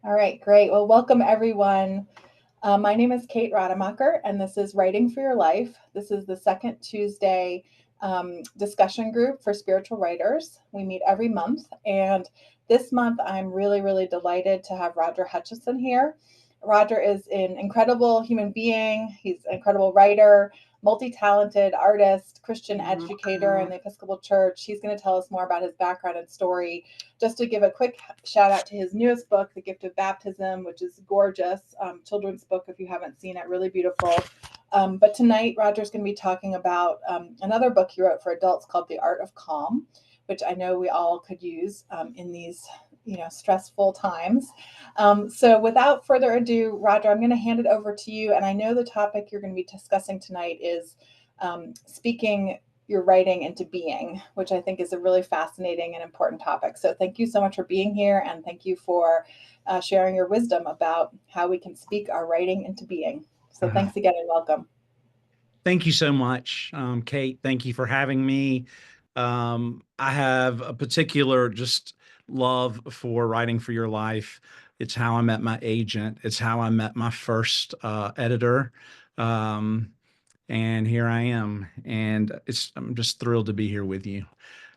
All right, great. Well, welcome everyone. My name is Kate Rademacher, and this is Writing for Your Life. This is the second Tuesday discussion group for spiritual writers. We meet every month, and this month I'm really, really delighted to have Roger Hutchison here. Roger is an incredible human being. He's an incredible writer, multi-talented artist, Christian educator in the Episcopal Church. He's going to tell us more about his background and story. Just to give a quick shout out to his newest book, The Gift of Baptism, which is gorgeous, children's book if you haven't seen it, really beautiful. But tonight, Roger's going to be talking about another book he wrote for adults called The Art of Calm, which I know we all could use in these stressful times. So without further ado, Roger, I'm going to hand it over to you. And I know the topic you're going to be discussing tonight is speaking your writing into being, which I think is a really fascinating and important topic. So thank you so much for being here, and thank you for sharing your wisdom about how we can speak our writing into being. So thanks again and welcome. Thank you so much, Kate. Thank you for having me. I have a particular just love for writing for your life. It's how I met my agent. It's how I met my first editor. Um, and here I am. And I'm just thrilled to be here with you.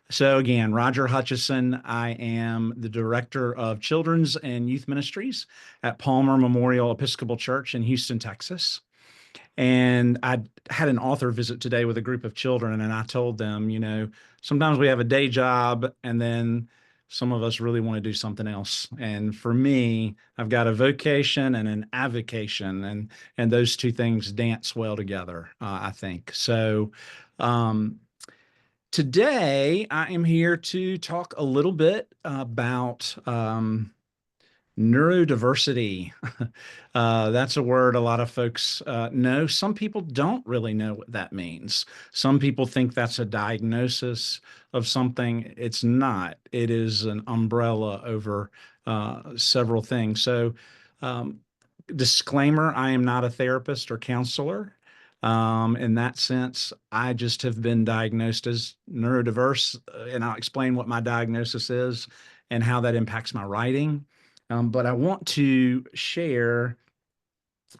So again, Roger Hutchison. I am the director of children's and youth ministries at Palmer Memorial Episcopal Church in Houston, Texas. And I had an author visit today with a group of children, and I told them, sometimes we have a day job and then some of us really want to do something else. And for me, I've got a vocation and an avocation, and those two things dance well together, I think. So today I am here to talk a little bit about neurodiversity. That's a word a lot of folks know. Some people don't really know what that means. Some people think that's a diagnosis of something. It's not. It is an umbrella over several things. So, um, disclaimer, I am not a therapist or counselor. In that sense, I just have been diagnosed as neurodiverse, and I'll explain what my diagnosis is and how that impacts my writing. But I want to share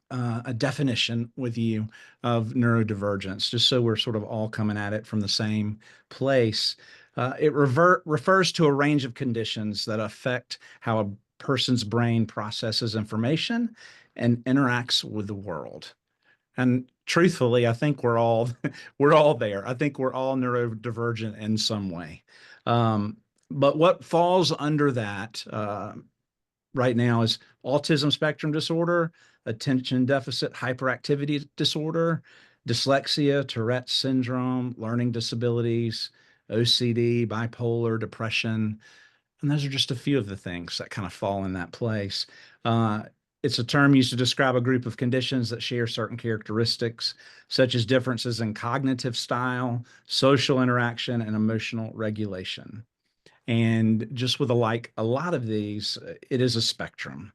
a definition with you of neurodivergence, just so we're sort of all coming at it from the same place. It refers to a range of conditions that affect how a person's brain processes information and interacts with the world. And truthfully, I think we're all we're all there. I think we're all neurodivergent in some way. But what falls under that right now is autism spectrum disorder, attention deficit hyperactivity disorder, dyslexia, Tourette's syndrome, learning disabilities, OCD, bipolar, depression. And those are just a few of the things that kind of fall in that place. Uh, it's a term used to describe a group of conditions that share certain characteristics, such as differences in cognitive style, social interaction, and emotional regulation. And just with a lot of these, it is a spectrum,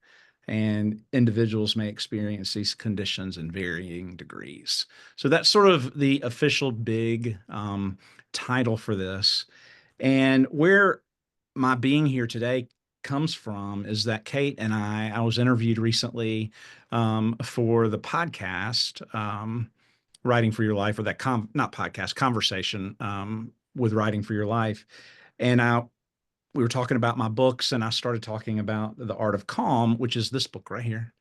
and individuals may experience these conditions in varying degrees. So that's sort of the official big title for this. And where my being here today comes from is that Kate and I was interviewed recently for the podcast, Writing for Your Life, or that not podcast, conversation with Writing for Your Life. And we were talking about my books, and I started talking about The Art of Calm, which is this book right here,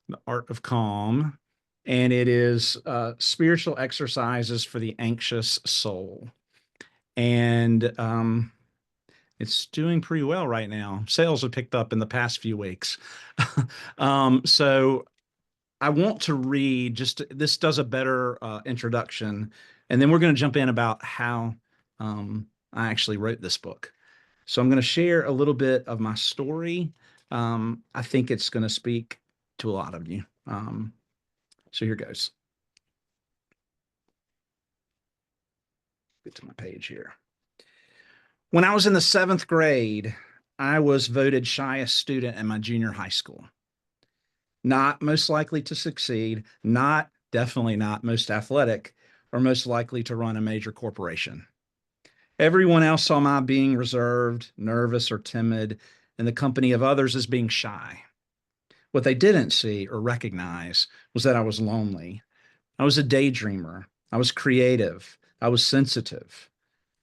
The Art of Calm. And it is spiritual exercises for the anxious soul. And it's doing pretty well right now. Sales have picked up in the past few weeks. So I want to read this does a better introduction, and then we're going to jump in about how I actually wrote this book. So I'm going to share a little bit of my story. I think it's going to speak to a lot of you. So here goes. Get to my page here. When I was in the 7th grade, I was voted shyest student in my junior high school. Not most likely to succeed, definitely not most athletic, or most likely to run a major corporation. Everyone else saw my being reserved, nervous, or timid in the company of others as being shy. What they didn't see or recognize was that I was lonely. I was a daydreamer. I was creative. I was sensitive.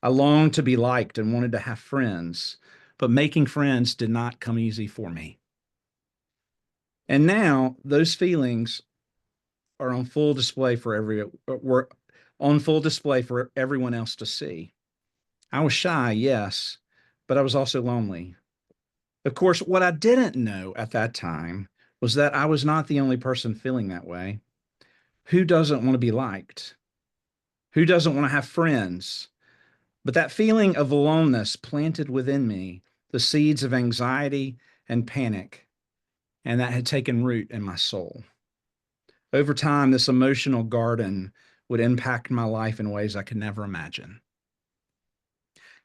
I longed to be liked and wanted to have friends, but making friends did not come easy for me. And now those feelings are on full display for were on full display for everyone else to see. I was shy, yes, but I was also lonely. Of course, what I didn't know at that time was that I was not the only person feeling that way. Who doesn't want to be liked? Who doesn't want to have friends? But that feeling of aloneness planted within me the seeds of anxiety and panic, and that had taken root in my soul. Over time, this emotional garden would impact my life in ways I could never imagine.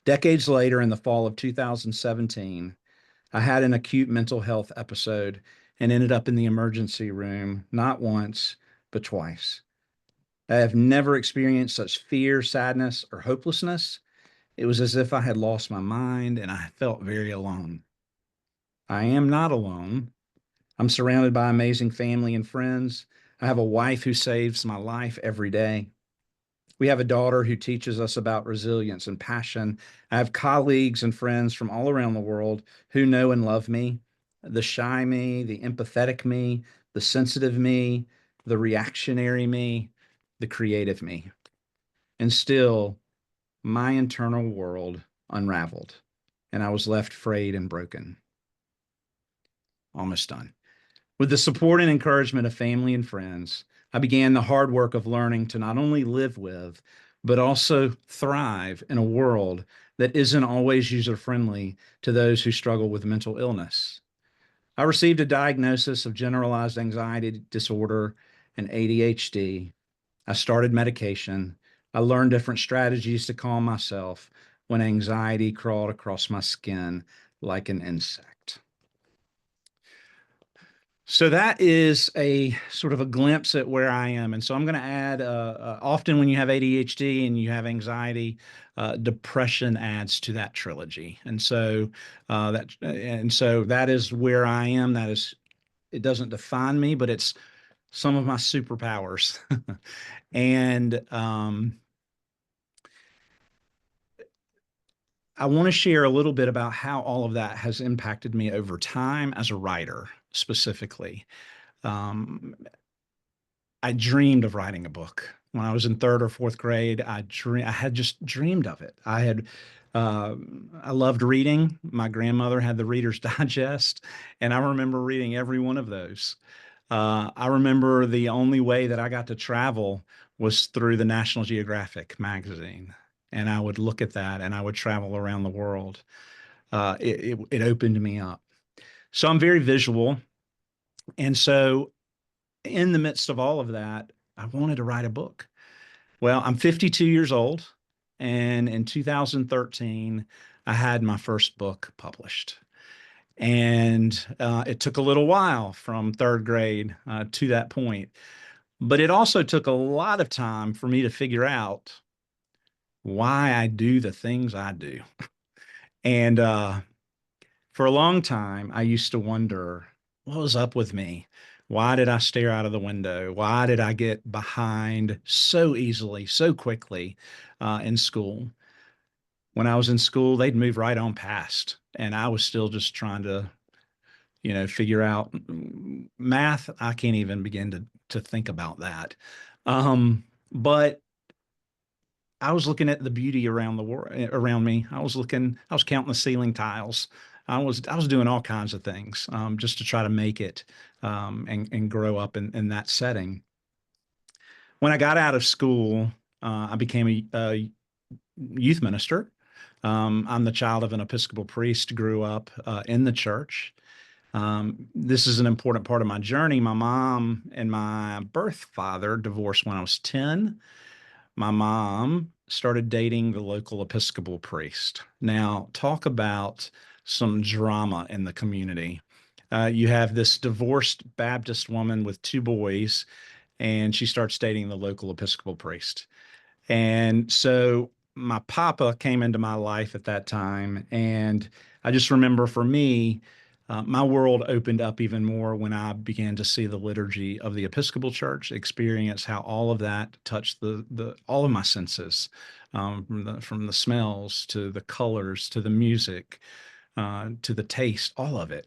Decades later, in the fall of 2017, I had an acute mental health episode and ended up in the emergency room not once, but twice. I have never experienced such fear, sadness, or hopelessness. It was as if I had lost my mind and I felt very alone. I am not alone. I'm surrounded by amazing family and friends. I have a wife who saves my life every day. We have a daughter who teaches us about resilience and passion. I have colleagues and friends from all around the world who know and love me, the shy me, the empathetic me, the sensitive me, the reactionary me, the creative me. And still, my internal world unraveled, and I was left frayed and broken. Almost done. With the support and encouragement of family and friends, I began the hard work of learning to not only live with, but also thrive in a world that isn't always user friendly to those who struggle with mental illness. I received a diagnosis of generalized anxiety disorder and ADHD. I started medication. I learned different strategies to calm myself when anxiety crawled across my skin like an insect. So that is a sort of a glimpse at where I am. And so I'm going to add often when you have ADHD and you have anxiety, depression adds to that trilogy. And so that is where I am. That is, it doesn't define me, but it's some of my superpowers. And I want to share a little bit about how all of that has impacted me over time as a writer, specifically. Um, I dreamed of writing a book. When I was in third or fourth grade, I had just dreamed of it. I loved reading. My grandmother had the Reader's Digest, and I remember reading every one of those. I remember the only way that I got to travel was through the National Geographic magazine. And I would look at that and I would travel around the world. It opened me up. So I'm very visual. And so in the midst of all of that, I wanted to write a book. Well, I'm 52 years old, and in 2013, I had my first book published. And it took a little while from third grade to that point. But it also took a lot of time for me to figure out why I do the things I do. And for a long time, I used to wonder what was up with me? Why did I stare out of the window? Why did I get behind so easily, so quickly in school? When I was in school, they'd move right on past, and I was still just trying to, figure out math. I can't even begin to think about that. But I was looking at the beauty around the world around me. I was counting the ceiling tiles. I was doing all kinds of things just to try to make it and grow up in that setting. When I got out of school, I became a youth minister. I'm the child of an Episcopal priest, grew up in the church. This is an important part of my journey. My mom and my birth father divorced when I was 10. My mom started dating the local Episcopal priest. Now, talk about some drama in the community. You have this divorced Baptist woman with two boys, and she starts dating the local Episcopal priest. And so my papa came into my life at that time. And I just remember for me, My world opened up even more when I began to see the liturgy of the Episcopal Church, experience how all of that touched the all of my senses, from the smells to the colors to the music, to the taste, all of it.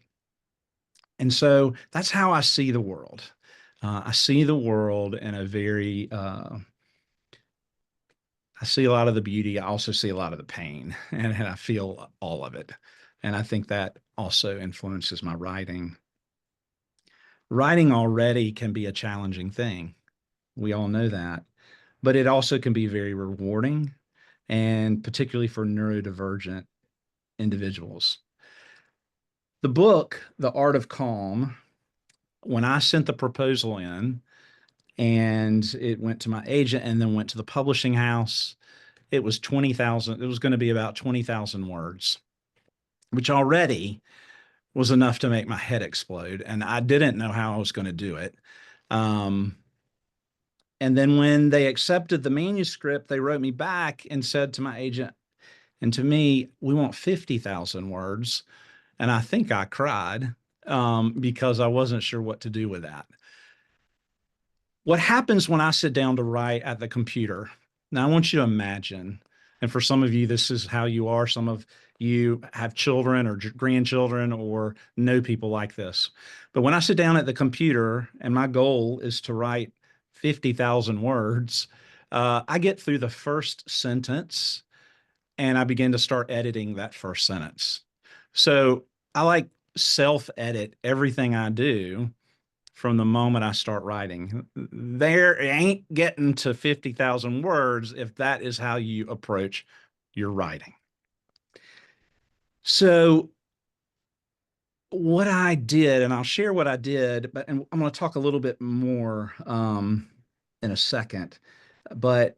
And so that's how I see the world. I see the world in a very I see a lot of the beauty. I also see a lot of the pain, and I feel all of it. And I think that also influences my writing. Writing already can be a challenging thing. We all know that. But it also can be very rewarding, and particularly for neurodivergent individuals. The book, The Art of Calm, when I sent the proposal in and it went to my agent and then went to the publishing house, it was 20,000. It was going to be about 20,000 words, which already was enough to make my head explode. And I didn't know how I was going to do it. Um, and then when they accepted the manuscript, they wrote me back and said to my agent and to me, we want 50,000 words. And I think I cried, because I wasn't sure what to do with that. What happens when I sit down to write at the computer? Now, I want you to imagine, and for some of you, this is how you are. Some of you have children or grandchildren or know people like this. But when I sit down at the computer and my goal is to write 50,000 words, I get through the first sentence and I begin to start editing that first sentence. So I like self edit everything I do from the moment I start writing. There ain't getting to 50,000 words if that is how you approach your writing. So what I did, and I'll share what I did, but and I'm going to talk a little bit more in a second, but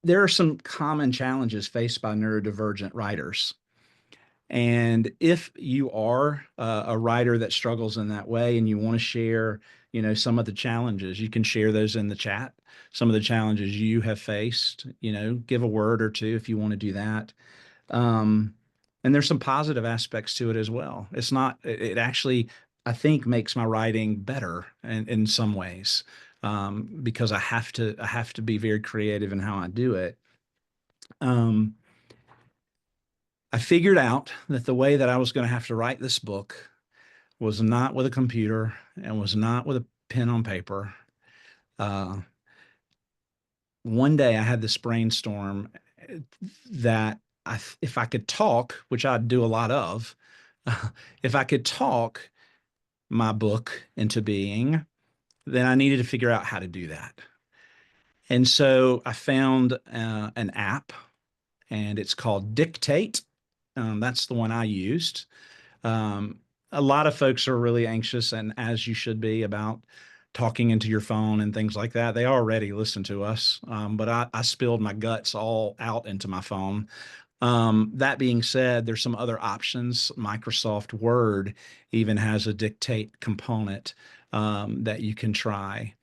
there are some common challenges faced by neurodivergent writers. And if you are a writer that struggles in that way and you want to share, some of the challenges, you can share those in the chat. Some of the challenges you have faced, give a word or two if you want to do that. And there's some positive aspects to it as well. It's not, it actually, I think, makes my writing better in some ways, because I have to be very creative in how I do it. I figured out that the way that I was going to have to write this book was not with a computer and was not with a pen on paper. One day I had this brainstorm that if I could talk, which I do a lot of, if I could talk my book into being, then I needed to figure out how to do that. And so I found an app, and it's called Dictate. That's the one I used. Um, a lot of folks are really anxious, and as you should be, about talking into your phone and things like that. They already listen to us, but I spilled my guts all out into my phone. That being said, there's some other options. Microsoft Word even has a dictate component that you can try.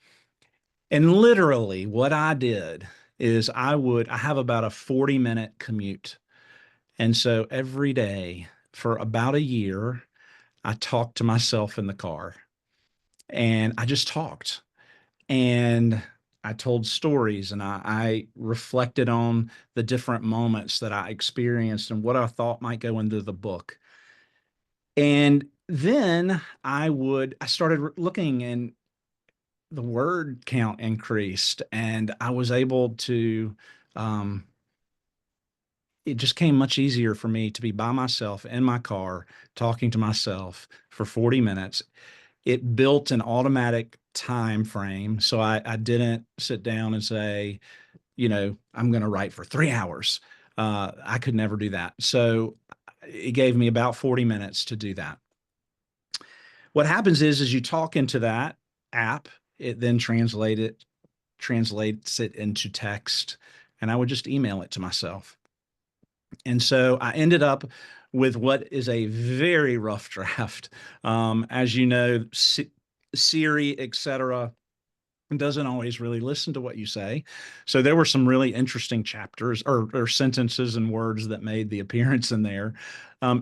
And literally, what I did is I have about a 40-minute commute. And so every day for about a year, I talked to myself in the car, and I just talked, and I told stories, and I reflected on the different moments that I experienced and what I thought might go into the book. And then I started looking, and the word count increased, and I was able to, it just came much easier for me to be by myself in my car talking to myself for 40 minutes. It built an automatic time frame. So I didn't sit down and say, I'm going to write for 3 hours. I could never do that. So it gave me about 40 minutes to do that. What happens is you talk into that app, it then translates it into text, and I would just email it to myself. And so I ended up with what is a very rough draft. As you know, Siri, etc., and doesn't always really listen to what you say. So there were some really interesting chapters or sentences and words that made the appearance in there.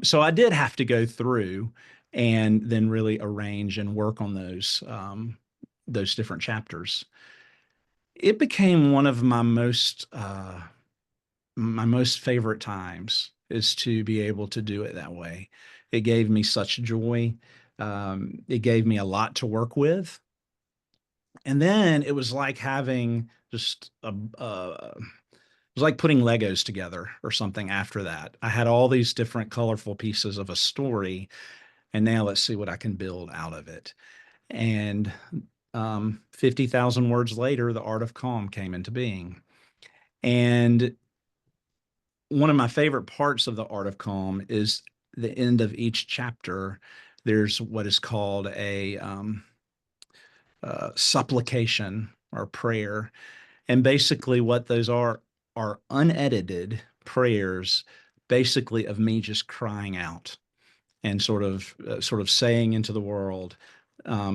So I did have to go through and then really arrange and work on those different chapters. It became one of my most favorite times is to be able to do it that way. It gave me such joy. It gave me a lot to work with. And then it was like having just it was like putting Legos together or something after that. I had all these different colorful pieces of a story, and now let's see what I can build out of it. And 50,000 words later, The Art of Calm came into being. And one of my favorite parts of The Art of Calm is the end of each chapter. There's what is called a supplication or prayer. And basically, what those are unedited prayers, basically of me just crying out and sort of saying into the world,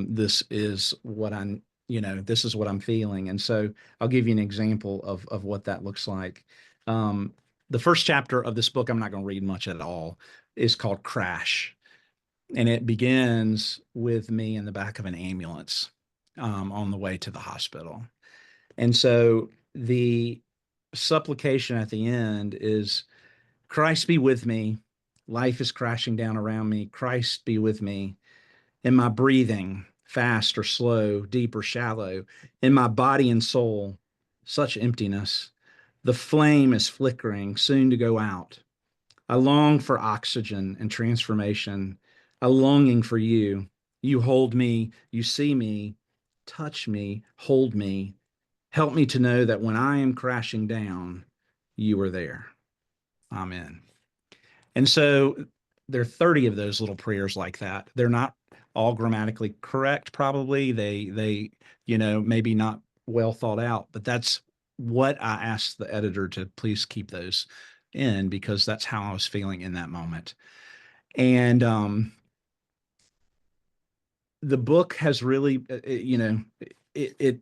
this is what I'm, this is what I'm feeling. And so I'll give you an example of what that looks like. Um, the first chapter of this book, I'm not going to read much at all, is called Crash. And it begins with me in the back of an ambulance on the way to the hospital. And so the supplication at the end is, Christ be with me. Life is crashing down around me. Christ be with me in my breathing, fast or slow, deep or shallow, in my body and soul, such emptiness. The flame is flickering, soon to go out. I long for oxygen and transformation, a longing for you. You hold me, you see me, touch me, hold me. Help me to know that when I am crashing down, you are there. Amen. And so there are 30 of those little prayers like that. They're not all grammatically correct, probably. Maybe not well thought out, but that's what I asked the editor to please keep those in because that's how I was feeling in that moment. And the book has really, it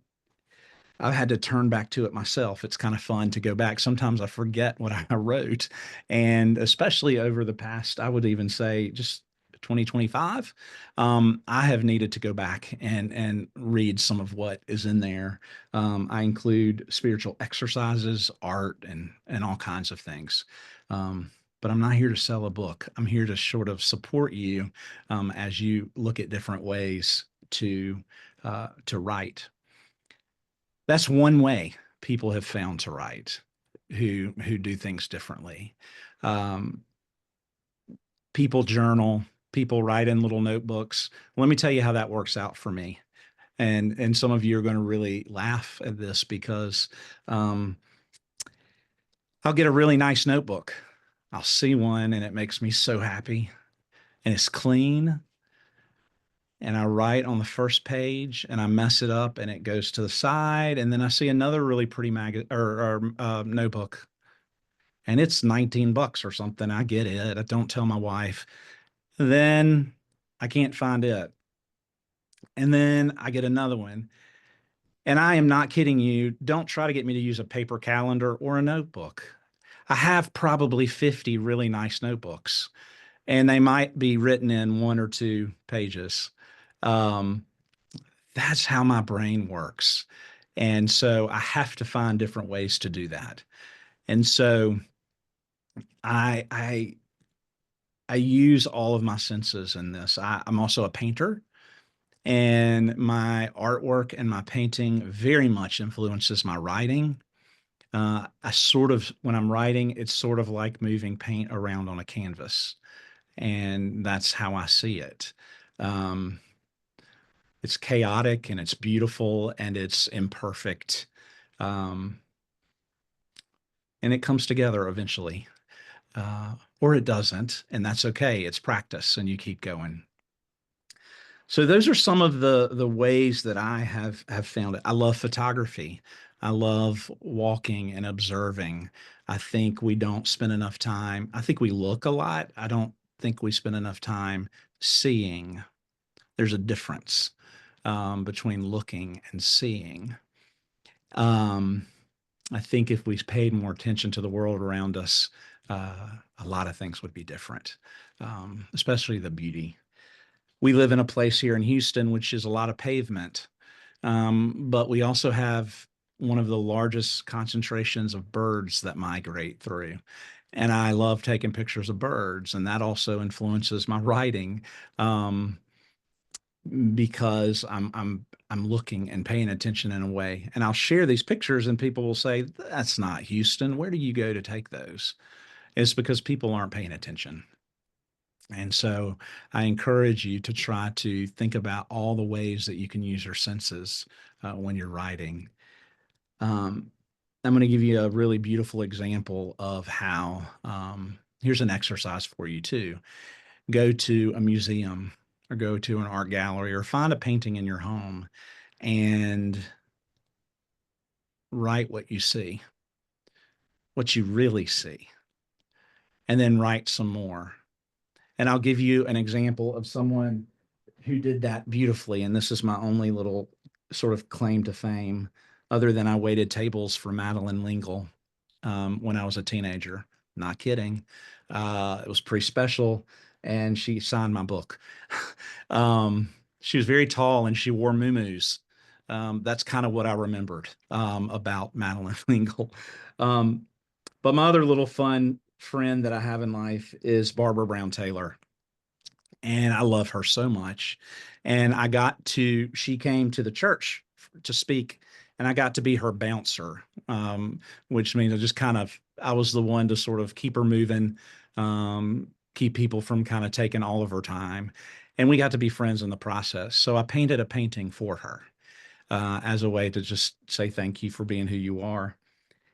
I've had to turn back to it myself. It's kind of fun to go back. Sometimes I forget what I wrote. And especially over the past, I would even say just 2025, I have needed to go back and read some of what is in there. I include spiritual exercises, art, and all kinds of things. But I'm not here to sell a book. I'm here to sort of support you as you look at different ways to write. That's one way people have found to write who do things differently. Um, People journal, people write in little notebooks. Let me tell you how that works out for me. And some of you are going to really laugh at this because um, I'll get a really nice notebook. I'll see one and it makes me so happy. And it's clean. And I write on the first page and I mess it up and it goes to the side. And then I see another really pretty notebook and it's 19 bucks or something. I get it. I don't tell my wife. Then I can't find it. And then I get another one. And I am not kidding you. Don't try to get me to use a paper calendar or a notebook. I have probably 50 really nice notebooks, and they might be written in one or two pages. Um, that's how my brain works. And so I have to find different ways to do that. And so I I I use all of my senses in this. I'm also a painter, and my artwork and my painting very much influences my writing. When I'm writing, it's sort of like moving paint around on a canvas, and that's how I see it. Um, it's chaotic and it's beautiful and it's imperfect, um, and it comes together eventually, or it doesn't, and that's okay. It's practice, and you keep going. So those are some of the ways that I have found it. I love photography. I love walking and observing. I think we don't spend enough time. I think we look a lot. I don't think we spend enough time seeing. There's a difference. between looking and seeing. Um, I think if we paid more attention to the world around us, a lot of things would be different, especially the beauty. We live in a place here in Houston, which is a lot of pavement, but we also have one of the largest concentrations of birds that migrate through. And I love taking pictures of birds, and that also influences my writing. Um, because I'm looking and paying attention in a way. And I'll share these pictures and people will say, "That's not Houston. Where do you go to take those?" It's because people aren't paying attention. And so I encourage you to try to think about all the ways that you can use your senses when you're writing. Um, I'm going to give you a really beautiful example of how, here's an exercise for you too. Go to a museum or go to an art gallery or find a painting in your home and write what you see, what you really see, and then write some more. And I'll give you an example of someone who did that beautifully. And this is my only little sort of claim to fame, other than I waited tables for Madeline Lingle when I was a teenager. Not kidding. It was pretty special. And she signed my book. She was very tall and she wore muumuus. That's kind of what I remembered about Madeline Lingle. Um, but my other little fun friend that I have in life is Barbara Brown Taylor. And I love her so much. And she came to the church to speak, and I got to be her bouncer, which means I was the one to sort of keep her moving, keep people from kind of taking all of her time. And we got to be friends in the process. So I painted a painting for her as a way to just say thank you for being who you are.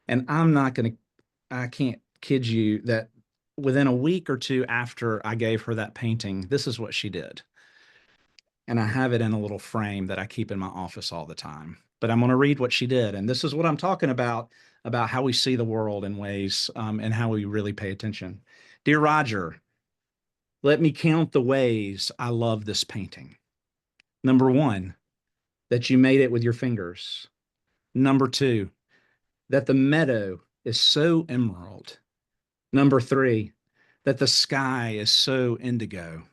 And I can't kid you that within a week or two after I gave her that painting, this is what she did. And I have it in a little frame that I keep in my office all the time. But I'm going to read what she did. And this is what I'm talking about how we see the world in ways and how we really pay attention. Dear Roger, let me count the ways I love this painting. Number one, that you made it with your fingers. Number two, that the meadow is so emerald. Number three, that the sky is so indigo.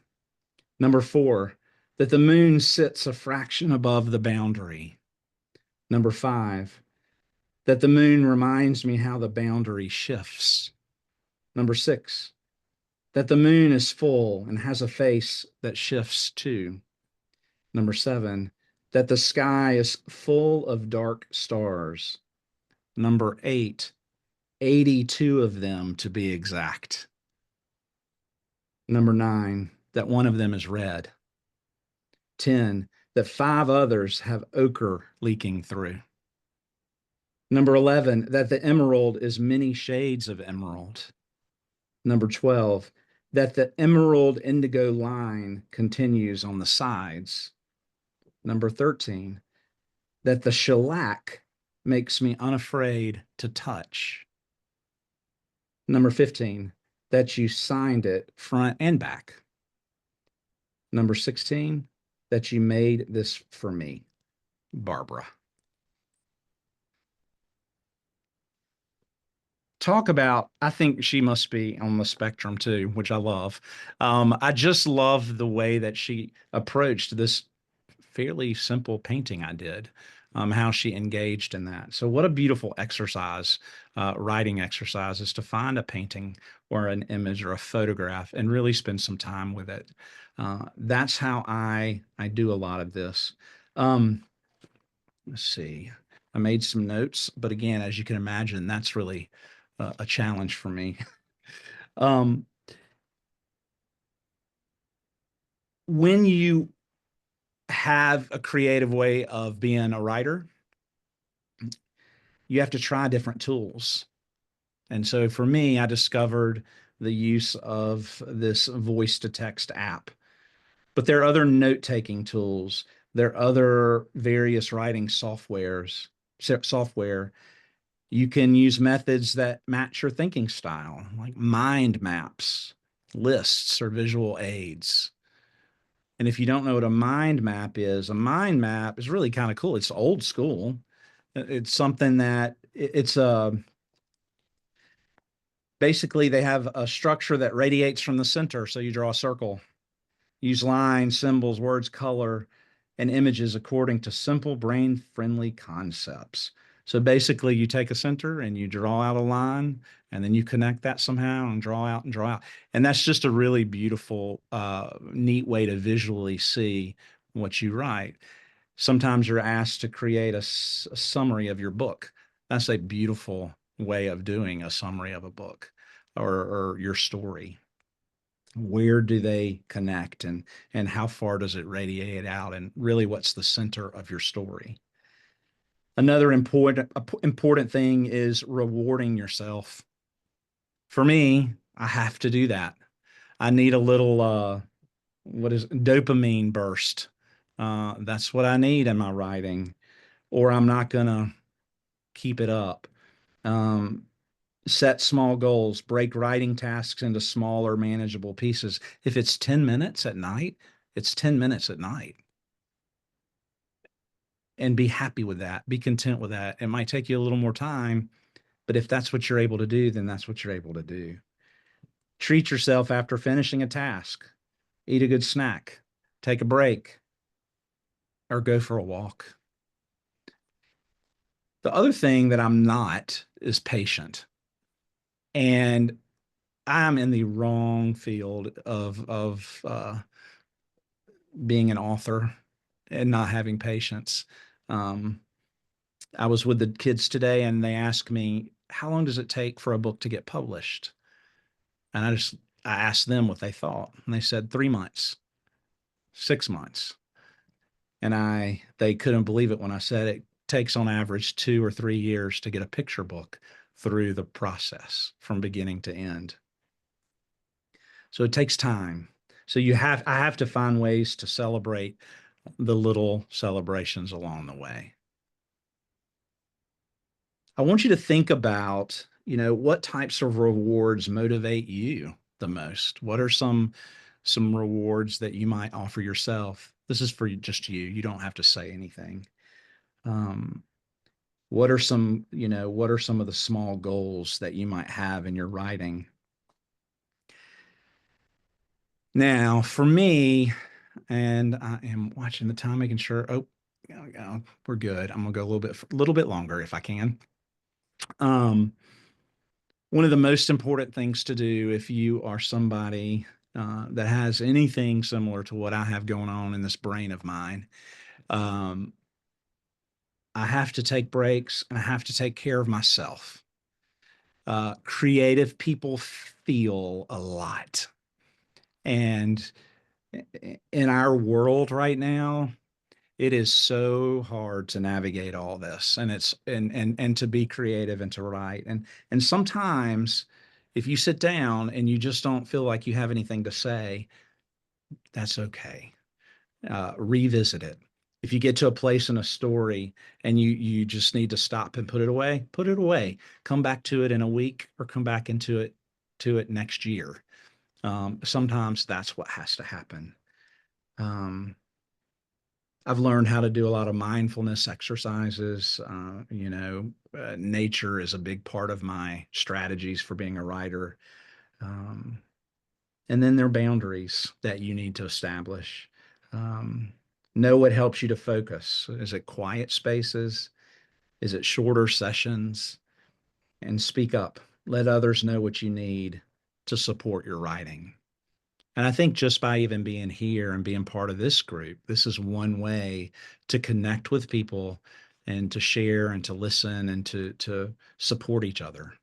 Number four, that the moon sits a fraction above the boundary. Number five, that the moon reminds me how the boundary shifts. Number six, that the moon is full and has a face that shifts too. Number seven, that the sky is full of dark stars. Number eight, 82 of them to be exact. Number nine, that one of them is red. 10, that five others have ochre leaking through. Number 11, that the emerald is many shades of emerald. Number 12, that the emerald indigo line continues on the sides. Number 13, that the shellac makes me unafraid to touch. Number 15, that you signed it front and back. Number 16, that you made this for me, Barbara. Talk about, I think she must be on the spectrum too, which I love. I just love the way that she approached this fairly simple painting I did, how she engaged in that. So what a beautiful exercise, writing exercise, is to find a painting or an image or a photograph and really spend some time with it. That's how I do a lot of this. Let's see. I made some notes, but again, as you can imagine, that's really a challenge for me. Um, when you have a creative way of being a writer, you have to try different tools. And so for me, I discovered the use of this voice to text app. But there are other note-taking tools. There are other various writing software. You can use methods that match your thinking style, like mind maps, lists, or visual aids. And if you don't know what a mind map is really kind of cool. It's old school. It's something that it's basically they have a structure that radiates from the center. So you draw a circle, use lines, symbols, words, color, and images according to simple brain friendly concepts. So basically, you take a center and you draw out a line, and then you connect that somehow and draw out and draw out. And that's just a really beautiful, neat way to visually see what you write. Sometimes you're asked to create a summary of your book. That's a beautiful way of doing a summary of a book or your story. Where do they connect, and how far does it radiate out, and really what's the center of your story? Another important thing is rewarding yourself. For me, I have to do that. I need a little what is dopamine burst. That's what I need in my writing, or I'm not gonna keep it up. Um, Set small goals, break writing tasks into smaller, manageable pieces. If it's 10 minutes at night, it's 10 minutes at night. And be happy with that. Be content with that. It might take you a little more time, but if that's what you're able to do, then that's what you're able to do. Treat yourself after finishing a task. Eat a good snack, take a break, or go for a walk. The other thing that I'm not is patient. And I'm in the wrong field of being an author and not having patience. Um, I was with the kids today and they asked me, how long does it take for a book to get published? And I asked them what they thought. And they said 3 months, 6 months. And they couldn't believe it when I said it takes on average 2 or 3 years to get a picture book through the process from beginning to end. So it takes time. So I have to find ways to celebrate the little celebrations along the way. I want you to think about, what types of rewards motivate you the most? What are some rewards that you might offer yourself? This is for just you. You don't have to say anything. Um, what are some of the small goals that you might have in your writing? Now, for me, and I am watching the time, making sure, oh, we're good. I'm gonna go a little bit longer if I can. Um, One of the most important things to do if you are somebody that has anything similar to what I have going on in this brain of mine, um, I have to take breaks and I have to take care of myself. Creative people feel a lot. And in our world right now, it is so hard to navigate all this, and it's and to be creative and to write, and sometimes if you sit down and you just don't feel like you have anything to say, that's okay. Revisit it. If you get to a place in a story and you just need to stop and put it away, put it away. Come back to it in a week or come back into it to it next year. Sometimes that's what has to happen. Um, I've learned how to do a lot of mindfulness exercises. Nature is a big part of my strategies for being a writer. Um, and then there are boundaries that you need to establish. Um, know what helps you to focus. Is it quiet spaces? Is it shorter sessions? And speak up. Let others know what you need to support your writing. And I think just by even being here and being part of this group, this is one way to connect with people and to share and to listen and to support each other.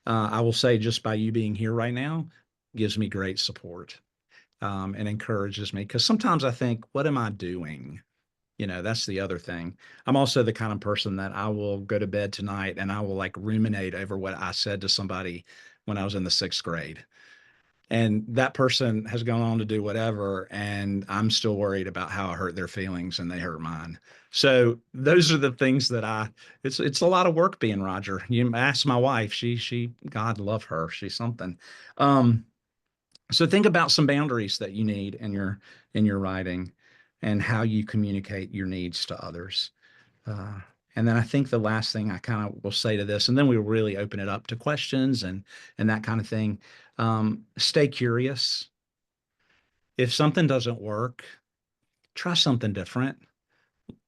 I will say just by you being here right now gives me great support and encourages me because sometimes I think, what am I doing? That's the other thing. I'm also the kind of person that I will go to bed tonight and I will like ruminate over what I said to somebody when I was in the sixth grade, and that person has gone on to do whatever, and I'm still worried about how I hurt their feelings and they hurt mine. So those are the things that it's a lot of work being Roger. You ask my wife, she God love her, she's something. um So think about some boundaries that you need in your writing and how you communicate your needs to others. Uh, and then I think the last thing I kind of will say to this, and then we'll really open it up to questions and that kind of thing. Stay curious. If something doesn't work, try something different.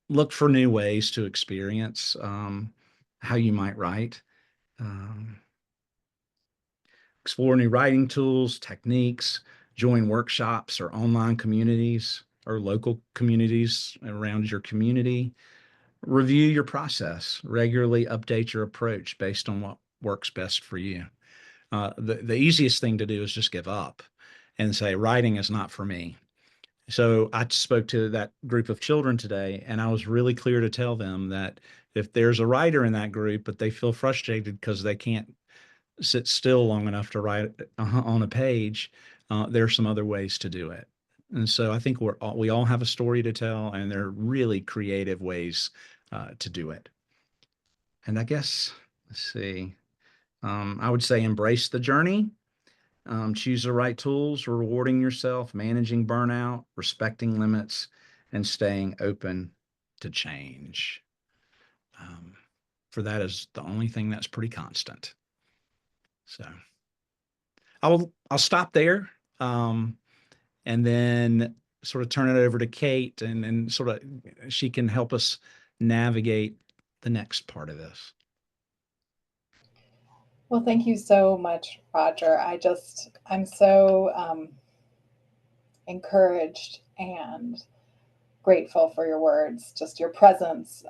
Look for new ways to experience how you might write. Um, Explore new writing tools, techniques, join workshops or online communities or local communities around your community. Review your process, regularly update your approach based on what works best for you. The easiest thing to do is just give up and say, writing is not for me. So I spoke to that group of children today, and I was really clear to tell them that if there's a writer in that group, but they feel frustrated because they can't sit still long enough to write on a page, there are some other ways to do it. And so I think we all have a story to tell, and there are really creative ways to do it. And I guess, let's see, I would say embrace the journey, choose the right tools, rewarding yourself, managing burnout, respecting limits, and staying open to change. Um, for that is the only thing that's pretty constant. So I'll stop there, and then sort of turn it over to Kate, and sort of she can help us navigate the next part of this. Well, thank you so much, Roger. I'm so encouraged and grateful for your words, just your presence,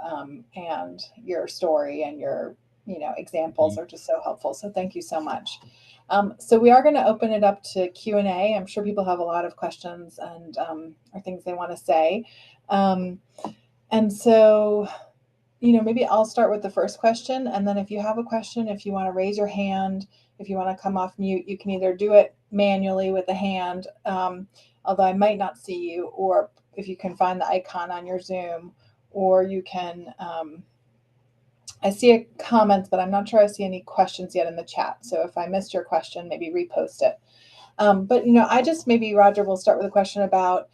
and your story and your, examples are just so helpful. So thank you so much. So we are going to open it up to Q&A. I'm sure people have a lot of questions and or things they want to say. Um, and so, maybe I'll start with the first question. And then if you have a question, if you want to raise your hand, if you want to come off mute, you can either do it manually with the hand, although I might not see you, or if you can find the icon on your Zoom, or you can, I see comments, but I'm not sure I see any questions yet in the chat. So if I missed your question, maybe repost it. But, I just maybe, Roger, we'll start with a question about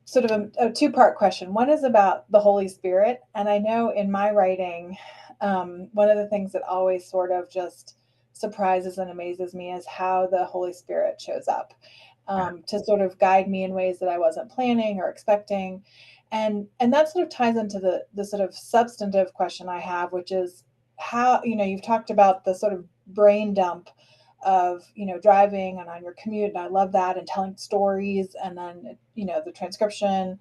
sort of a two-part question. One is about the Holy Spirit. And I know in my writing, one of the things that always sort of just surprises and amazes me is how the Holy Spirit shows up to sort of guide me in ways that I wasn't planning or expecting. And that sort of ties into the sort of substantive question I have, which is how, you've talked about the sort of brain dump of, driving and on your commute, and I love that, and telling stories, and then, the transcription.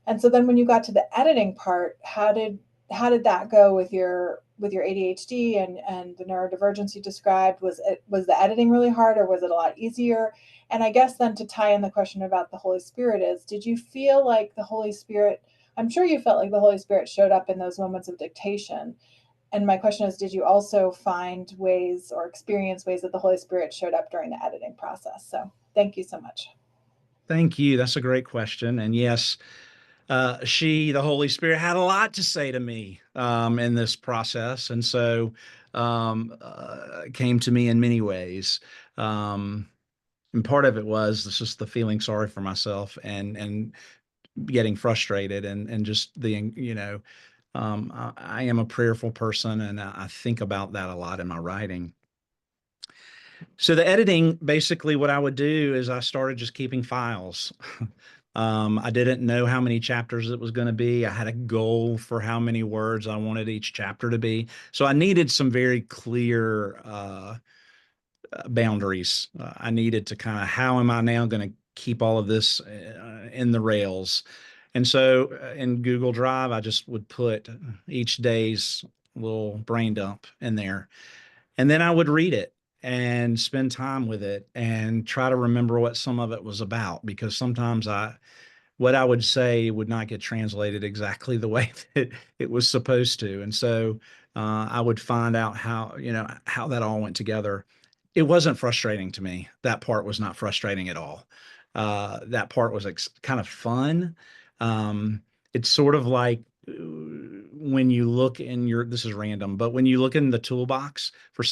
And so then when you got to the editing part, how did that go with your ADHD and the neurodivergence you described? Was the editing really hard, or was it a lot easier? And I guess then to tie in the question about the Holy Spirit is, did you feel like the Holy Spirit, I'm sure you felt like the Holy Spirit showed up in those moments of dictation. And my question is, did you also find ways or experience ways that the Holy Spirit showed up during the editing process? So thank you so much. Thank you. That's a great question. And yes, the Holy Spirit, had a lot to say to me in this process, and so came to me in many ways. Um, and part of it was just the feeling sorry for myself and getting frustrated and just I am a prayerful person, and I think about that a lot in my writing. So the editing, basically what I would do is I started just keeping files. I didn't know how many chapters it was going to be. I had a goal for how many words I wanted each chapter to be. So I needed some very clear boundaries. I needed to kind of, how am I now going to keep all of this in the rails? And so in Google Drive, I just would put each day's little brain dump in there. And then I would read it and spend time with it and try to remember what some of it was about, because sometimes what I would say would not get translated exactly the way that it was supposed to. And so I would find out how that all went together. It wasn't frustrating to me. That part was not frustrating at all. That part was kind of fun. It's sort of like when you look in this is random, but when you look in the toolbox for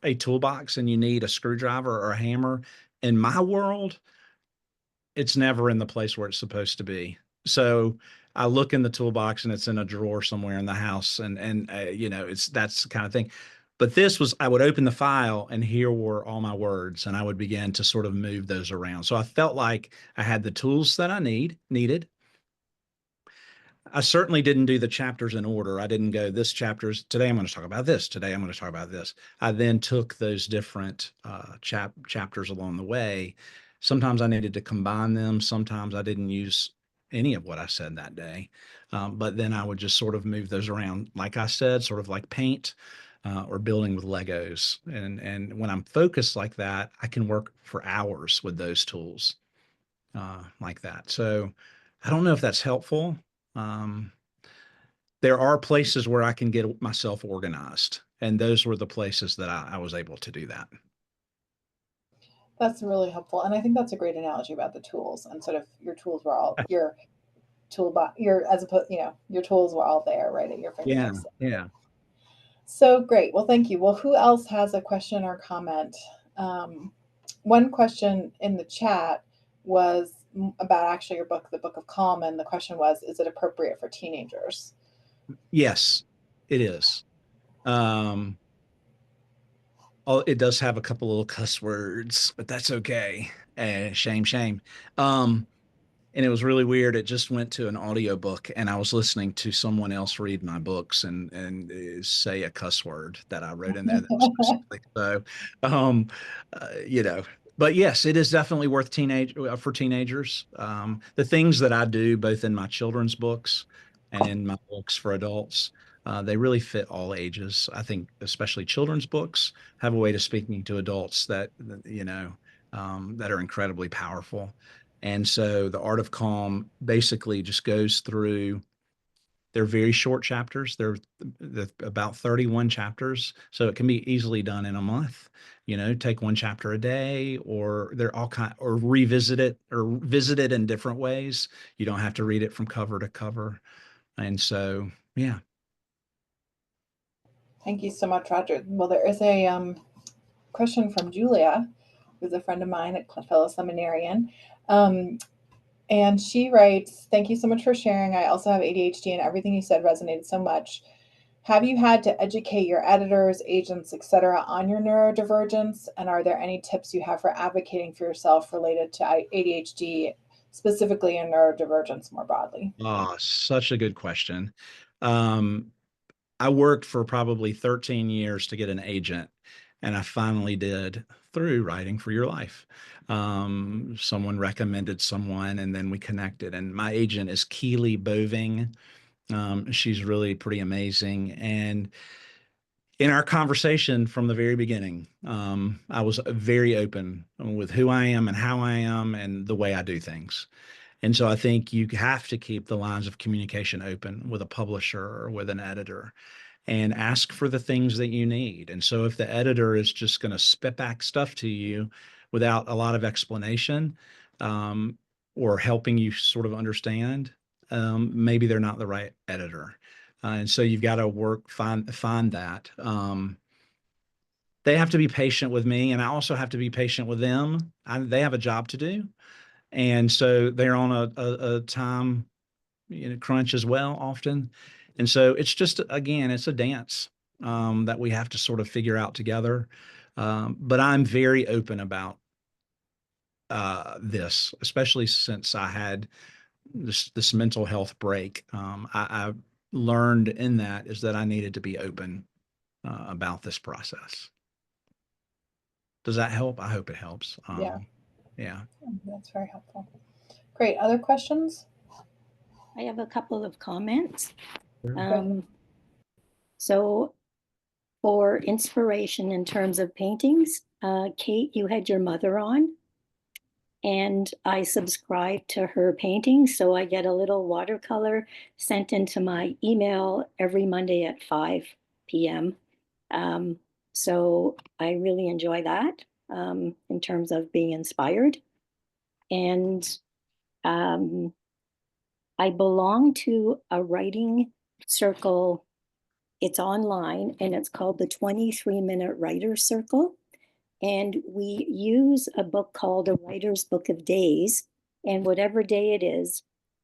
a toolbox and you need a screwdriver or a hammer, in my world, it's never in the place where it's supposed to be. So I look in the toolbox and it's in a drawer somewhere in the house, and it's that's the kind of thing. But this was, I would open the file and here were all my words, and I would begin to sort of move those around. So I felt like I had the tools that I needed. I certainly didn't do the chapters in order. I didn't go, this chapter's today I'm going to talk about this. Today I'm going to talk about this. I then took those different chapters along the way. Sometimes I needed to combine them. Sometimes I didn't use any of what I said that day. But then I would just sort of move those around, like I said, sort of like paint or building with Legos. And when I'm focused like that, I can work for hours with those tools like that. So I don't know if that's helpful. Um, there are places where I can get myself organized, and those were the places that I was able to do that. That's really helpful. And I think that's a great analogy about the tools and sort of your tools were all your toolbox, your, as opposed, your tools were all there right at your Yeah, fingertips. yeah. So great. Well, thank you. Well, who else has a question or comment? Um, One question in the chat was about actually your book, The Book of Calm. And the question was, is it appropriate for teenagers? Yes, it is. Um, oh, it does have a couple little cuss words, but that's okay. Shame, shame. Um, and it was really weird. It just went to an audiobook, and I was listening to someone else read my books and say a cuss word that I wrote in there that was specific. So, um, you know, but yes, it is definitely worth teenage for teenagers. The things that I do, both in my children's books and in my books for adults, they really fit all ages. I think, especially children's books, have a way to speaking to adults that are incredibly powerful. And so the Art of Calm basically just goes through, they're very short chapters. They're about 31 chapters. So it can be easily done in a month. Take one chapter a day, or they're all kind, or revisit it or visit it in different ways. You don't have to read it from cover to cover. And so, yeah. Thank you so much, Roger. Well, there is a question from Julia, who's a friend of mine, a fellow seminarian. Um, and she writes, thank you so much for sharing. I also have ADHD and everything you said resonated so much. Have you had to educate your editors, agents, etc., on your neurodivergence? And are there any tips you have for advocating for yourself related to ADHD, specifically in neurodivergence more broadly? Oh, such a good question. Um, I worked for probably 13 years to get an agent, and I finally did through Writing for Your Life. Someone recommended someone, and then we connected. And my agent is Keely Boving. She's really pretty amazing. And in our conversation from the very beginning, I was very open with who I am and how I am and the way I do things. And so I think you have to keep the lines of communication open with a publisher or with an editor and ask for the things that you need. And so if the editor is just going to spit back stuff to you without a lot of explanation, um, or helping you sort of understand, maybe they're not the right editor. And so you've got to find that. They have to be patient with me, and I also have to be patient with them. They have a job to do, and so they're on a time crunch as well often. And so it's just, again, it's a dance that we have to sort of figure out together. But I'm very open about this, especially since I had this mental health break. I learned in that is that I needed to be open about this process. Does that help? I hope it helps. Yeah, Yeah. that's very helpful. Great. Other questions? I have a couple of comments. Good. So for inspiration in terms of paintings, Kate, you had your mother on, and I subscribe to her paintings. So I get a little watercolor sent into my email every Monday at 5 p.m. So I really enjoy that in terms of being inspired. And I belong to a writing circle. It's online and it's called the 23-Minute Writer Circle. And we use a book called A Writer's Book of Days. And whatever day it is,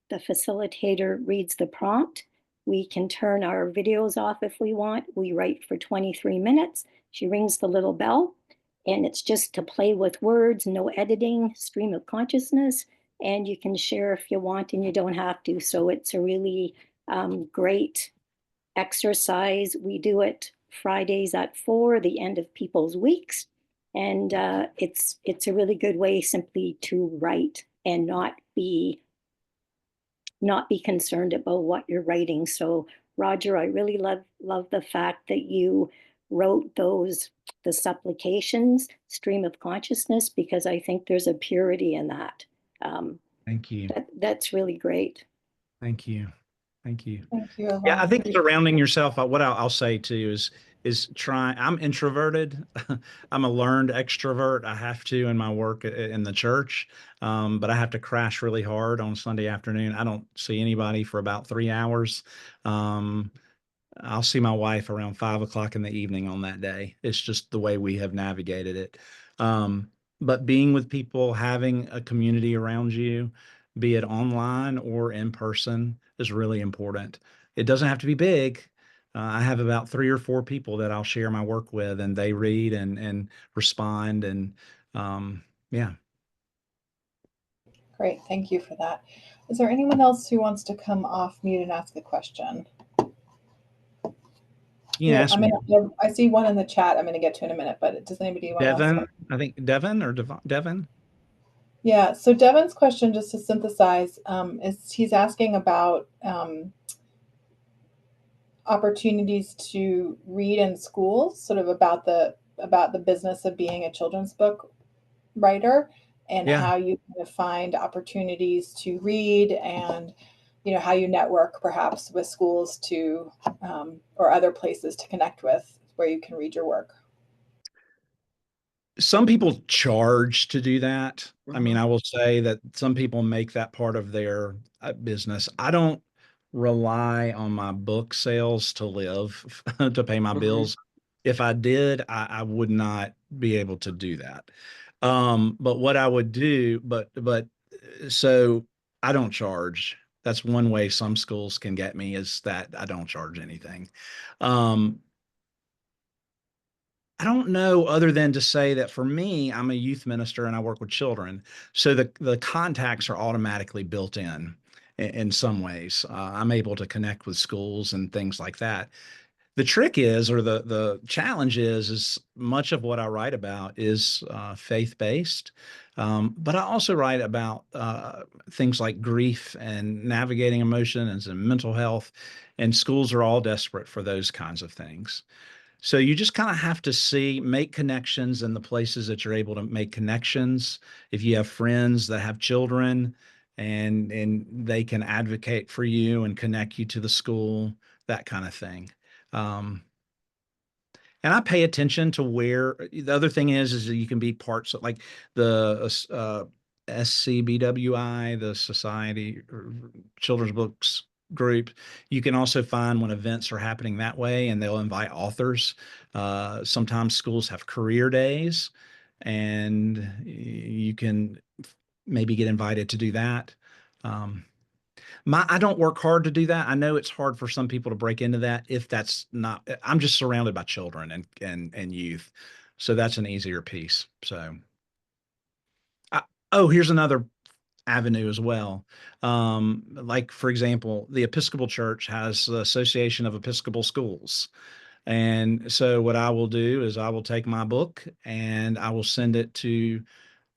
the facilitator reads the prompt. We can turn our videos off if we want. We write for 23 minutes. She rings the little bell, and it's just to play with words, no editing, stream of consciousness. And you can share if you want, and you don't have to. So it's a really great exercise. We do it Fridays at 4, the end of people's weeks. And it's a really good way simply to write and not be concerned about what you're writing. So Roger, I really love the fact that you wrote the supplications, stream of consciousness, because I think there's a purity in that. Thank you. That's really great. Thank you. Thank you. Thank you. Yeah, I think surrounding yourself, what I'll say too is try. I'm introverted. I'm a learned extrovert. I have to in my work in the church, but I have to crash really hard on Sunday afternoon. I don't see anybody for about 3 hours. I'll see my wife around 5 o'clock in the evening on that day. It's just the way we have navigated it. But being with people, having a community around you, be it online or in person, is really important. It doesn't have to be big. I have about 3 or 4 people that I'll share my work with, and they read and respond. And yeah. Great. Thank you for that. Is there anyone else who wants to come off mute and ask a question? Yeah, I see one in the chat I'm going to get to in a minute, but does anybody want to ask Devin, one? I think Devin or Devin. Yeah, so Devin's question, just to synthesize, is he's asking about opportunities to read in schools, sort of about the business of being a children's book writer, and Yeah. how you kind of find opportunities to read, and how you network perhaps with schools to or other places to connect with where you can read your work. Some people charge to do that. I mean, I will say that some people make that part of their business. I don't rely on my book sales to live, to pay my bills. If I did, I would not be able to do that. But what I would do, so I don't charge. That's one way some schools can get me, is that I don't charge anything. I don't know, other than to say that for me, I'm a youth minister and I work with children. So the contacts are automatically built in some ways. I'm able to connect with schools and things like that. The trick is, or the challenge is much of what I write about is faith-based. But I also write about things like grief and navigating emotions and mental health. And schools are all desperate for those kinds of things. So you just kind of have to make connections in the places that you're able to make connections. If you have friends that have children, and they can advocate for you and connect you to the school, that kind of thing. And I pay attention to where the other thing is that you can be parts of, like, the SCBWI, the Society or Children's Books Group. You can also find when events are happening that way, and they'll invite authors. Sometimes schools have career days, and you can maybe get invited to do that. I don't work hard to do that. I know it's hard for some people to break into that. If that's not, I'm just surrounded by children and youth, so that's an easier piece. So, here's another avenue as well. Like, for example, the Episcopal Church has the Association of Episcopal Schools. And so what I will do is I will take my book and I will send it to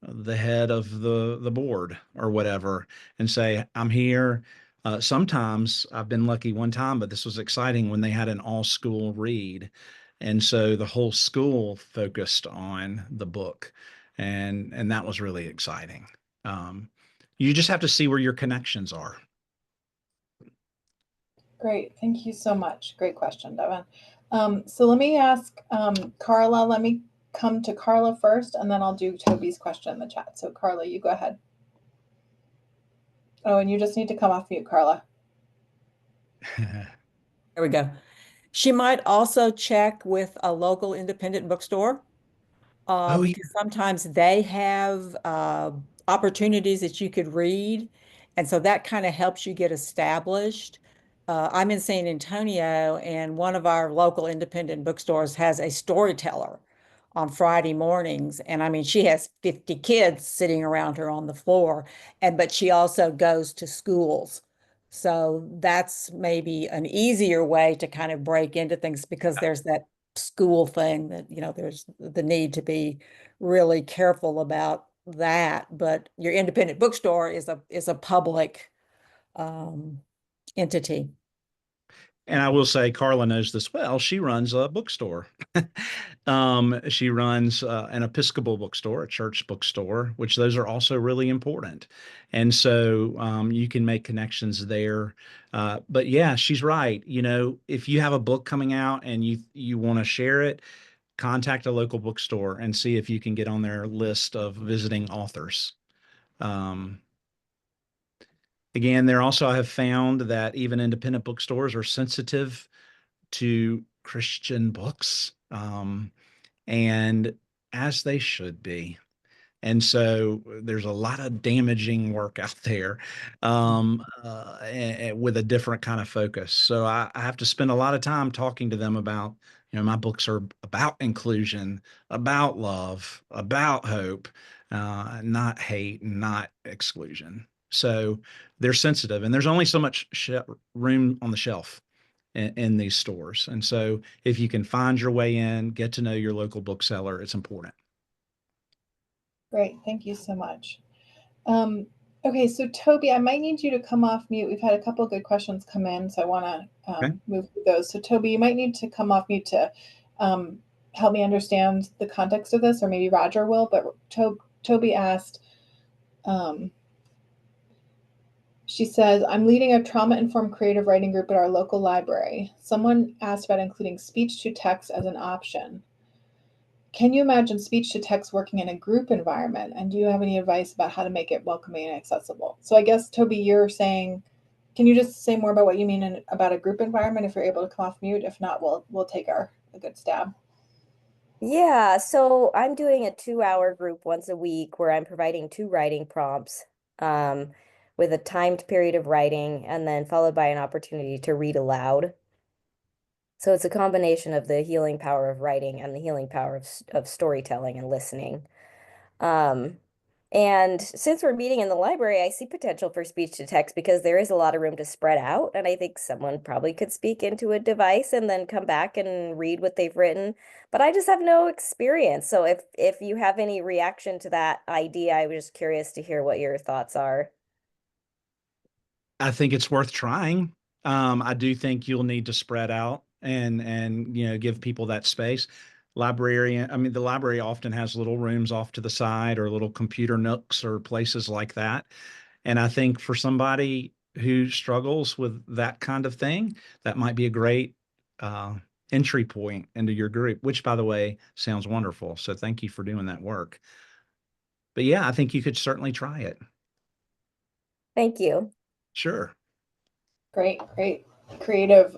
the head of the board or whatever, and say, I'm here. Sometimes I've been lucky one time, but this was exciting when they had an all school read. And so the whole school focused on the book, and that was really exciting. You just have to see where your connections are. Great. Thank you so much. Great question, Devin. So let me ask Carla. Let me come to Carla first, and then I'll do Toby's question in the chat. So Carla, you go ahead. Oh, and you just need to come off mute, Carla. There we go. She might also check with a local independent bookstore Oh, yeah. because sometimes they have opportunities that you could read. And so that kind of helps you get established. I'm in San Antonio, and one of our local independent bookstores has a storyteller on Friday mornings. And I mean, she has 50 kids sitting around her on the floor, but she also goes to schools. So that's maybe an easier way to kind of break into things, because there's that school thing that, there's the need to be really careful about that. But your independent bookstore is a public entity. And I will say, Carla knows this well. She runs a bookstore. She runs an Episcopal bookstore, a church bookstore, which those are also really important. And so you can make connections there. But yeah, she's right. If you have a book coming out and you want to share it, contact a local bookstore and see if you can get on their list of visiting authors. Um, Again, there also I have found that even independent bookstores are sensitive to Christian books, and as they should be. And so there's a lot of damaging work out there with a different kind of focus. So I have to spend a lot of time talking to them about, my books are about inclusion, about love, about hope, not hate, not exclusion. So they're sensitive, and there's only so much room on the shelf in these stores. And so if you can find your way in, get to know your local bookseller, it's important. Great. Thank you so much. Okay, so Toby, I might need you to come off mute. We've had a couple of good questions come in, so I want to Okay. move through those. So Toby, you might need to come off mute to help me understand the context of this, or maybe Roger will. But Toby asked, she says, I'm leading a trauma-informed creative writing group at our local library. Someone asked about including speech to text as an option. Can you imagine speech to text working in a group environment? And do you have any advice about how to make it welcoming and accessible? So I guess, Toby, you're saying, can you just say more about what you mean about a group environment if you're able to come off mute? If not, we'll take a good stab. Yeah, so I'm doing a 2-hour group once a week where I'm providing 2 writing prompts um, with a timed period of writing and then followed by an opportunity to read aloud. So it's a combination of the healing power of writing and the healing power of storytelling and listening. Um, and since we're meeting in the library, I see potential for speech to text because there is a lot of room to spread out. And I think someone probably could speak into a device and then come back and read what they've written. But I just have no experience. So if you have any reaction to that idea, I was just curious to hear what your thoughts are. I think it's worth trying. I do think you'll need to spread out and give people that space. The library often has little rooms off to the side or little computer nooks or places like that. And I think for somebody who struggles with that kind of thing, that might be a great uh, entry point into your group, which, by the way, sounds wonderful. So thank you for doing that work. But yeah, I think you could certainly try it. Thank you. Sure. Great creative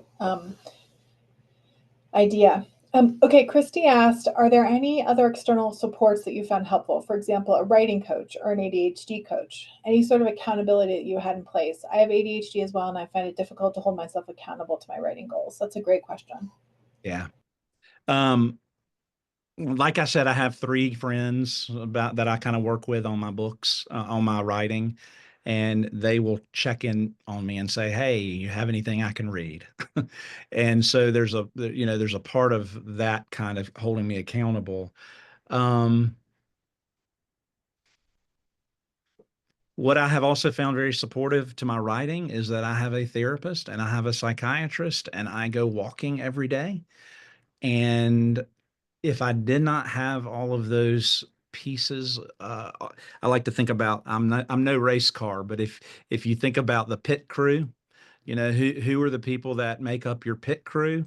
idea. Okay, Christy asked, are there any other external supports that you found helpful? For example, a writing coach or an ADHD coach? Any sort of accountability that you had in place? I have ADHD as well, and I find it difficult to hold myself accountable to my writing goals. That's a great question. Yeah. Like I said, I have 3 friends about that I kind of work with on my books, on my writing, and they will check in on me and say, "Hey, you have anything I can read?" And so there's a part of that kind of holding me accountable. Um, what I have also found very supportive to my writing is that I have a therapist and I have a psychiatrist, and I go walking every day. And if I did not have all of those pieces, I like to think about I'm no race car, but if you think about the pit crew, who are the people that make up your pit crew?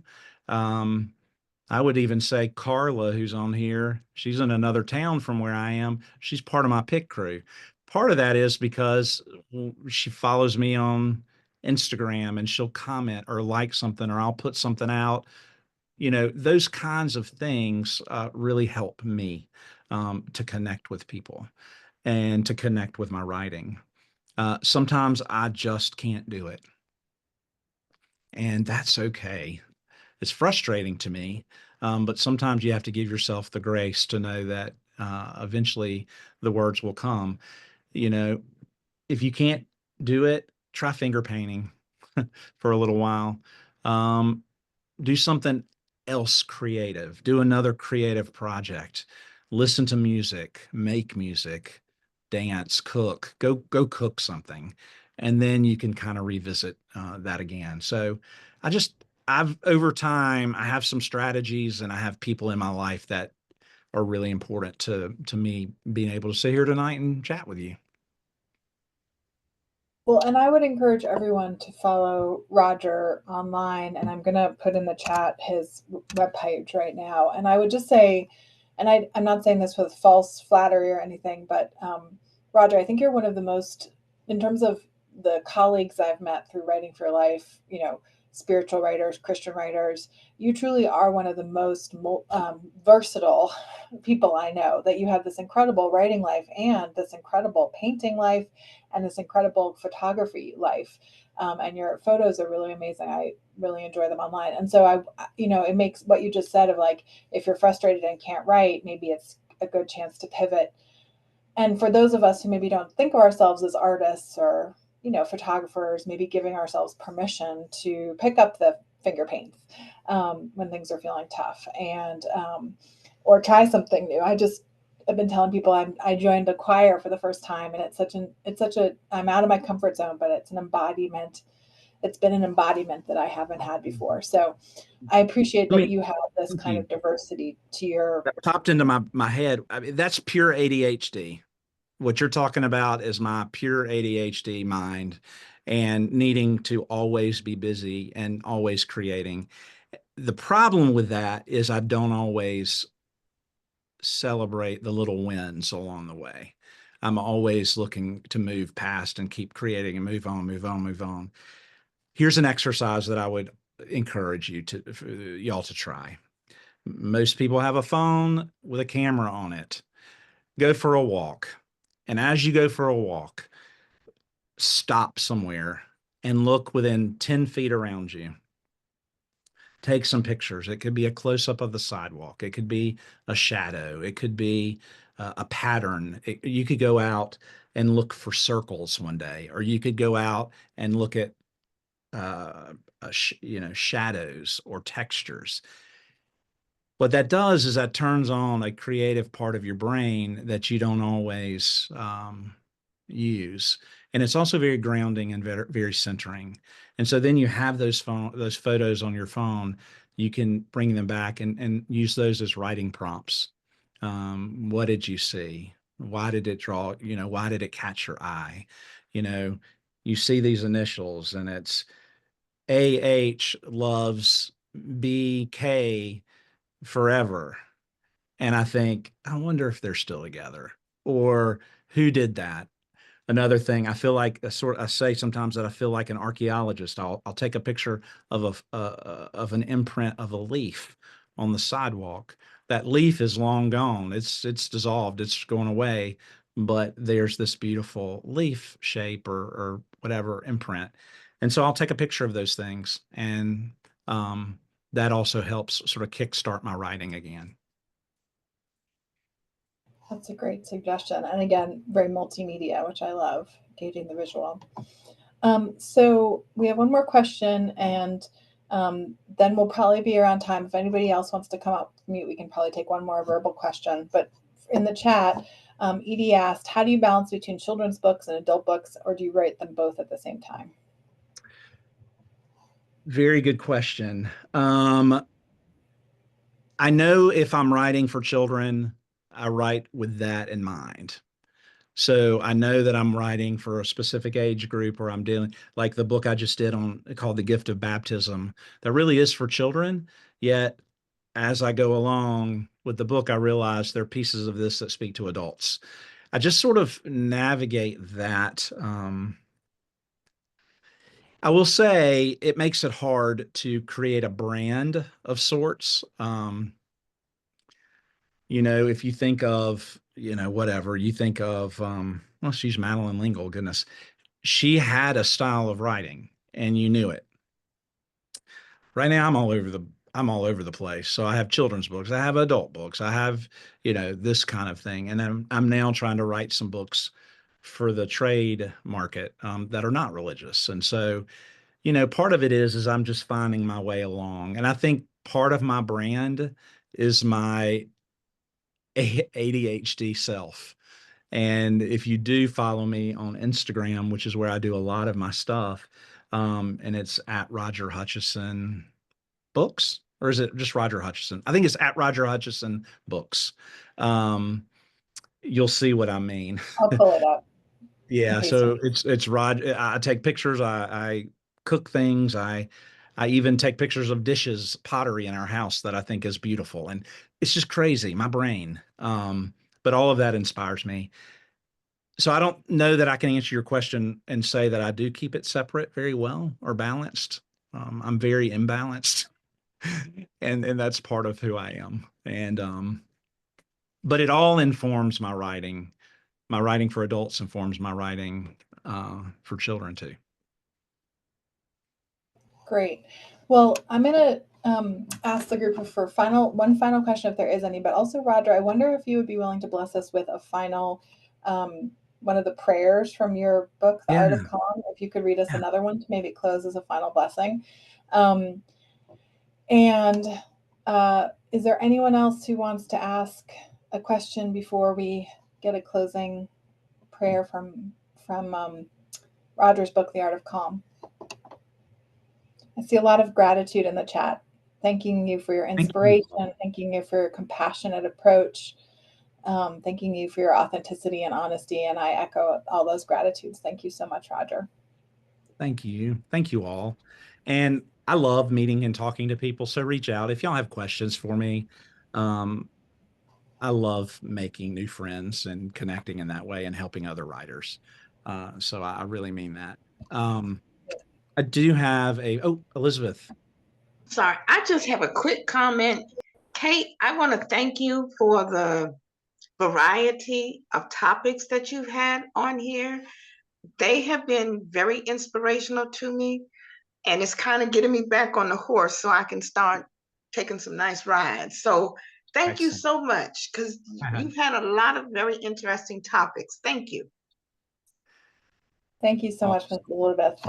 Um, I would even say Carla, who's on here, she's in another town from where I am. She's part of my pit crew. Part of that is because she follows me on Instagram and she'll comment or like something, or I'll put something out. Those kinds of things really help me. to connect with people and to connect with my writing. Sometimes I just can't do it, and that's okay. It's frustrating to me, but sometimes you have to give yourself the grace to know that eventually the words will come. You know, if you can't do it, try finger painting for a little while. Um, do something else creative. Do another creative project. Listen to music, make music, dance, cook. Go cook something, and then you can kind of revisit that again. So, I've over time I have some strategies, and I have people in my life that are really important to me being able to sit here tonight and chat with you. Well, and I would encourage everyone to follow Roger online, and I'm going to put in the chat his webpage right now. And I would just say, and I'm not saying this with false flattery or anything, but Roger, I think you're one of the most, in terms of the colleagues I've met through Writing for Your Life, spiritual writers, Christian writers, you truly are one of the most versatile people I know, that you have this incredible writing life and this incredible painting life and this incredible photography life. And your photos are really amazing. I really enjoy them online. And so it makes what you just said of like, if you're frustrated and can't write, maybe it's a good chance to pivot. And for those of us who maybe don't think of ourselves as artists or, photographers, maybe giving ourselves permission to pick up the finger paints when things are feeling tough, and or try something new. I've been telling people I joined a choir for the first time, and I'm out of my comfort zone, but it's an embodiment. It's been an embodiment that I haven't had before. So I appreciate that you have this kind of diversity to your. That popped into my head. I mean, that's pure ADHD. What you're talking about is my pure ADHD mind and needing to always be busy and always creating. The problem with that is I don't always celebrate the little wins along the way. I'm always looking to move past and keep creating and move on, move on, move on. Here's an exercise that I would encourage y'all to try. Most people have a phone with a camera on it. Go for a walk. And as you go for a walk, stop somewhere and look within 10 feet around you. Take some pictures. It could be a close up of the sidewalk. It could be a shadow. It could be a pattern. You could go out and look for circles one day, or you could go out and look at shadows or textures. What that does is that turns on a creative part of your brain that you don't always use. And it's also very grounding and very, very centering. And so then you have those photos on your phone. You can bring them back and use those as writing prompts. What did you see? Why did it draw? Why did it catch your eye? You see these initials, and it's AH loves BK forever. And I think, I wonder if they're still together, or who did that. Another thing, I feel like I say sometimes that I feel like an archaeologist. I'll take a picture of an imprint of a leaf on the sidewalk. That leaf is long gone. It's dissolved. It's going away. But there's this beautiful leaf shape or whatever imprint. And so I'll take a picture of those things, and that also helps sort of kickstart my writing again. That's a great suggestion. And again, very multimedia, which I love, gauging the visual. So we have one more question, and then we'll probably be around time. If anybody else wants to come up mute, we can probably take one more verbal question. But in the chat, Edie asked, how do you balance between children's books and adult books, or do you write them both at the same time? Very good question. I know if I'm writing for children, I write with that in mind. So I know that I'm writing for a specific age group, or I'm dealing, like the book I just did called The Gift of Baptism, that really is for children. Yet as I go along with the book, I realize there are pieces of this that speak to adults. I just sort of navigate that. I will say it makes it hard to create a brand of sorts. if you think of, whatever, you think of, she's Madeline L'Engle, goodness. She had a style of writing and you knew it. Right now I'm all over the place. So I have children's books, I have adult books, I have, this kind of thing. And then I'm now trying to write some books for the trade market that are not religious. And so, part of it is I'm just finding my way along. And I think part of my brand is my ADHD self. And if you do follow me on Instagram, which is where I do a lot of my stuff, and it's at Roger Hutchison Books, or is it just Roger Hutchison? I think it's at Roger Hutchison Books. You'll see what I mean. I'll pull it up. Yeah, so it's Roger. I take pictures. I cook things. I even take pictures of dishes, pottery in our house that I think is beautiful, and it's just crazy. My brain. But all of that inspires me. So I don't know that I can answer your question and say that I do keep it separate very well or balanced. I'm very imbalanced, and that's part of who I am. And but it all informs my writing. My writing for adults informs my writing for children too. Great. Well, I'm going to ask the group for one final question, if there is any, but also Roger, I wonder if you would be willing to bless us with a final, one of the prayers from your book, The Art of Calm. If you could read us another one to maybe close as a final blessing. And is there anyone else who wants to ask a question before we get a closing prayer from Roger's book, The Art of Calm? I see a lot of gratitude in the chat. Thanking you for your inspiration, thanking you for your compassionate approach, thanking you for your authenticity and honesty. And I echo all those gratitudes. Thank you so much, Roger. Thank you. Thank you all. And I love meeting and talking to people. So reach out if y'all have questions for me. I love making new friends and connecting in that way and helping other writers. So I really mean that. I do have Elizabeth. Sorry, I just have a quick comment. Kate, I want to thank you for the variety of topics that you've had on here. They have been very inspirational to me, and it's kind of getting me back on the horse so I can start taking some nice rides. So thank you so much, because you've had a lot of very interesting topics. Thank you. Thank you so much, Ms. Elizabeth.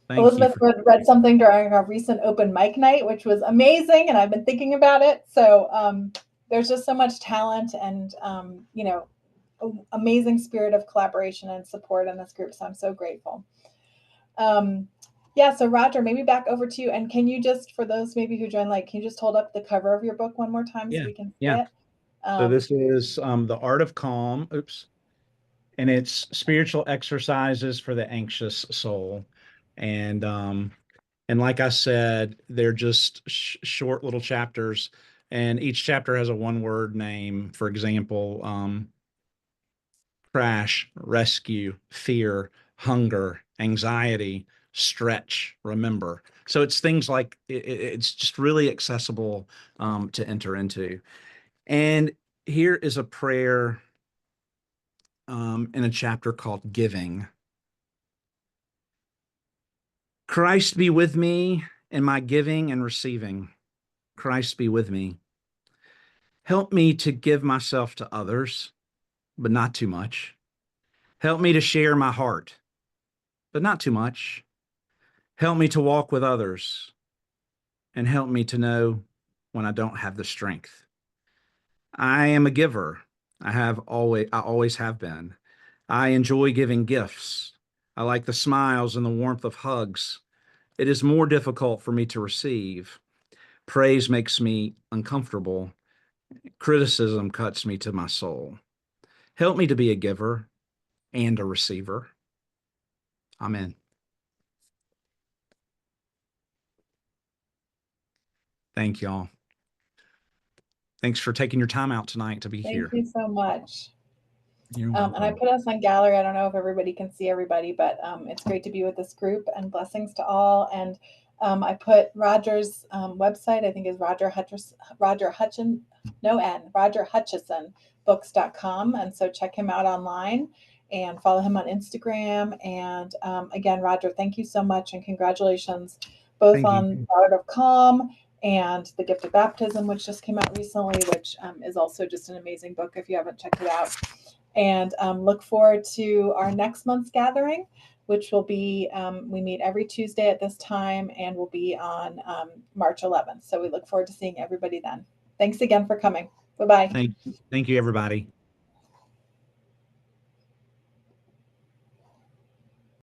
Thank Elizabeth read something during our recent open mic night, which was amazing, and I've been thinking about it. So there's just so much talent and amazing spirit of collaboration and support in this group. So I'm so grateful. So Roger, maybe back over to you. And can you just, for those maybe who joined, can you just hold up the cover of your book one more time so we can see it? So this is The Art of Calm. Oops. And it's spiritual exercises for the anxious soul. And like I said, they're just short little chapters, and each chapter has a one-word name. For example, crash, rescue, fear, hunger, anxiety, stretch, remember. So it's things like it's just really accessible to enter into. And here is a prayer in a chapter called Giving. Christ be with me in my giving and receiving. Christ be with me. Help me to give myself to others, but not too much. Help me to share my heart, but not too much. Help me to walk with others, and help me to know when I don't have the strength. I am a giver. I always have been. I enjoy giving gifts. I like the smiles and the warmth of hugs. It is more difficult for me to receive. Praise makes me uncomfortable. Criticism cuts me to my soul. Help me to be a giver and a receiver. Amen. Thank y'all. Thanks for taking your time out tonight to be here. Thank you so much. You're welcome. And I put us on gallery. I don't know if everybody can see everybody, but it's great to be with this group, and blessings to all. And I put Roger's website, I think is RogerHutchisonBooks.com. And so check him out online and follow him on Instagram. And again, Roger, thank you so much and congratulations both Thank on you. The Art of Calm and The Gift of Baptism, which just came out recently, which is also just an amazing book if you haven't checked it out. And look forward to our next month's gathering, which will be, we meet every Tuesday at this time and will be on March 11th. So we look forward to seeing everybody then. Thanks again for coming. Bye-bye. Thank you, everybody.